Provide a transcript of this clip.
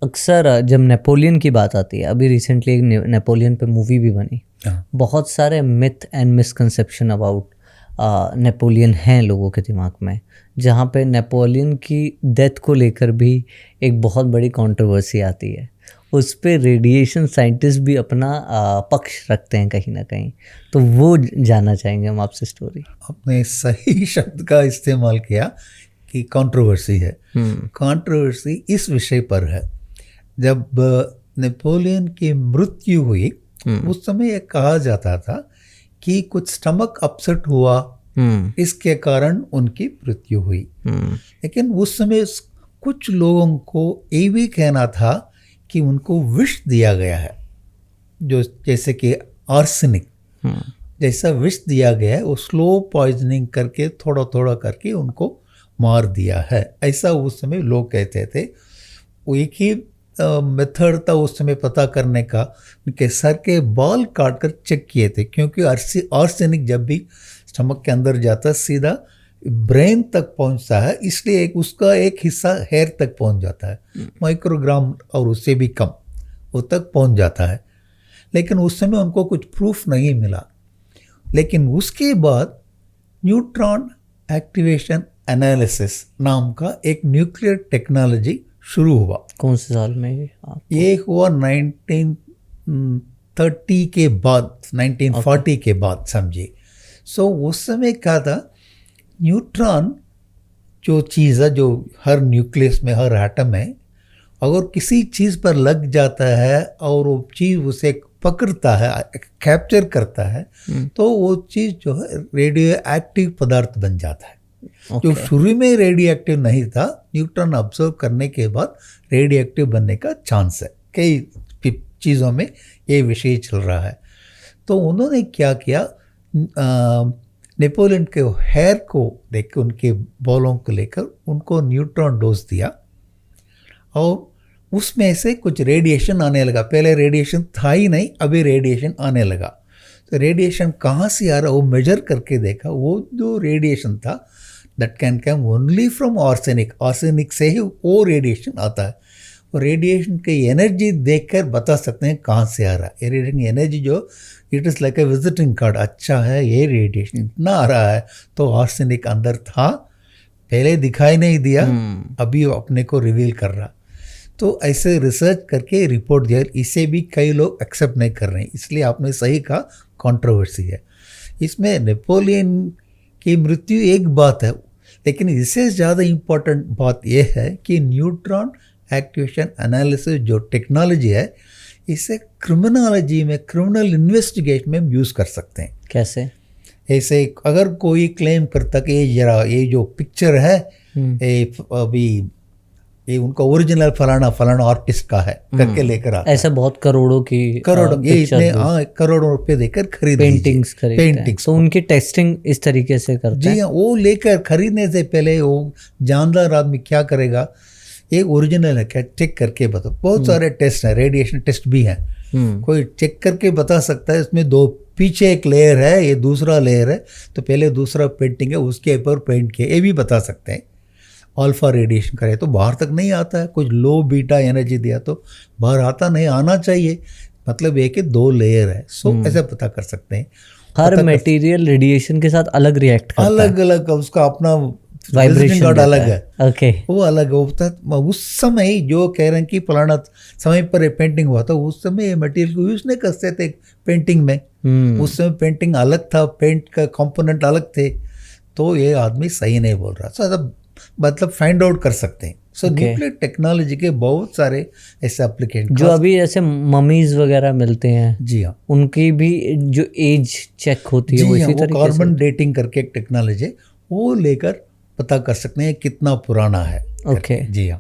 अक्सर जब नेपोलियन की बात आती है, अभी रिसेंटली एक नेपोलियन पे मूवी भी बनी। हाँ, बहुत सारे myth and misconception about Napoleon हैं लोगों के दिमाग में, जहाँ पे नेपोलियन की डेथ को लेकर भी एक बहुत बड़ी कंट्रोवर्सी आती है। उस पे रेडिएशन साइंटिस्ट भी अपना पक्ष रखते हैं कहीं ना कहीं। तो वो जानना चाहेंगे हम आपसे स्टोरी। आपने सही शब्द का इस्तेमाल किया कि कंट्रोवर्सी है। कंट्रोवर्सी इस विषय पर है, जब नेपोलियन की मृत्यु हुई उस समय ये कहा जाता था कि कुछ स्टमक अपसेट हुआ, इसके कारण उनकी मृत्यु हुई। लेकिन उस समय कुछ लोगों को ये भी कहना था कि उनको विष दिया गया है, जो जैसे कि आर्सेनिक जैसा विष दिया गया है, वो स्लो पॉइजनिंग करके थोड़ा थोड़ा करके उनको मार दिया है, ऐसा उस समय लोग कहते थे। वो एक ही मेथड था उस समय पता करने का, उनके सर के बाल काट कर चेक किए थे, क्योंकि आर्सेनिक जब भी स्टमक के अंदर जाता है सीधा ब्रेन तक पहुंचता है, इसलिए उसका एक हिस्सा हेयर तक पहुंच जाता है, माइक्रोग्राम और उससे भी कम वो तक पहुंच जाता है। लेकिन उस समय उनको कुछ प्रूफ नहीं मिला। लेकिन उसके बाद न्यूट्रॉन एक्टिवेशन एनालिसिस नाम का एक न्यूक्लियर टेक्नोलॉजी शुरू हुआ। कौन से साल में ये हुआ 1930 के बाद, 1940 के बाद समझिए। सो उस समय क्या था, न्यूट्रॉन जो चीज़ है, जो हर न्यूक्लियस में, हर एटम में अगर किसी चीज़ पर लग जाता है और वो चीज़ उसे पकड़ता है, कैप्चर करता है, तो वो चीज़ जो है रेडियो एक्टिव पदार्थ बन जाता है। जो शुरू में रेडियो एक्टिव नहीं था, न्यूट्रॉन ऑब्जर्व करने के बाद रेडियो एक्टिव बनने का चांस है। कई चीज़ों में ये विषय चल रहा है। तो उन्होंने क्या किया, नेपोलियन के हेयर को देख के, उनके बालों को लेकर उनको न्यूट्रॉन डोज दिया और उसमें से कुछ रेडिएशन आने लगा। पहले रेडिएशन था ही नहीं, अभी रेडिएशन आने लगा। तो रेडिएशन कहाँ से आ रहा, वो मेजर करके देखा, वो जो रेडिएशन था that can come only from arsenic, arsenic से ही वो रेडिएशन आता है। और रेडिएशन की एनर्जी देखकर बता सकते हैं कहाँ से आ रहा है। ये रेडिएशन एनर्जी जो it is like a visiting card, अच्छा है ये रेडिएशन इतना आ रहा है, तो आर्सेनिक अंदर था, पहले दिखाई नहीं दिया, अभी वो अपने को रिवील कर रहा। तो ऐसे रिसर्च करके रिपोर्ट दिया, इसे भी कई लोग एक्सेप्ट नहीं कर रहे हैं। इसलिए आपने सही कहा, कंट्रोवर्सी है इसमें। नेपोलियन की मृत्यु एक बात है, लेकिन इससे ज़्यादा इम्पोर्टेंट बात यह है कि न्यूट्रॉन एक्टिवेशन एनालिसिस जो टेक्नोलॉजी है, इसे क्रिमिनोलॉजी में, क्रिमिनल इन्वेस्टिगेशन में हम यूज़ कर सकते हैं। कैसे? ऐसे अगर कोई क्लेम करता कि ये जो पिक्चर है अभी ये उनका ओरिजिनल फलाना आर्टिस्ट का है करके लेकर आता है, ऐसा बहुत करोड़ों की करोड़ों ये इतने करोड़ों रुपए देकर खरीद पेंटिंग्स तो उनकी टेस्टिंग इस तरीके से करते हैं। जी हाँ, वो लेकर खरीदने से पहले वो जानदार आदमी क्या करेगा, ये ओरिजिनल है क्या चेक करके बता। बहुत सारे टेस्ट हैं, रेडिएशन टेस्ट भी हैं, कोई चेक करके बता सकता है इसमें दो पीछे एक लेयर है, ये दूसरा लेयर है, तो पहले दूसरा पेंटिंग है उसके ऊपर पेंट किया, ये भी बता सकते हैं। अल्फा रेडिएशन करे तो बाहर तक नहीं आता है, कुछ लो बीटा एनर्जी दिया तो बाहर आता नहीं, आना चाहिए, मतलब एक 2 लेयर है। सो ऐसे पता कर सकते हैं। हर मटेरियल रेडिएशन के साथ अलग रिएक्ट करता है, अलग अलग उसका अपना वाइब्रेशन कार्ड अलग है। ओके, वो अलग होता है। उस समय जो कह रहे हैं कि फलाना समय पर पेंटिंग हुआ था, उस समय मटेरियल को यूज नहीं करते थे पेंटिंग में। उस समय पेंटिंग अलग था, पेंट का कंपोनेंट अलग थे, तो ये आदमी सही नहीं बोल रहा। सो मतलब फाइंड आउट कर सकते हैं। सो न्यूक्लियर टेक्नोलॉजी के बहुत सारे ऐसे एप्लीकेशन, जो अभी ऐसे ममीज वगैरह मिलते हैं, जी हाँ, उनकी भी जो एज चेक होती है, वो इसी तरीके से कार्बन डेटिंग करके एक टेक्नोलॉजी वो लेकर पता कर सकते हैं कितना पुराना है। ओके, जी हाँ।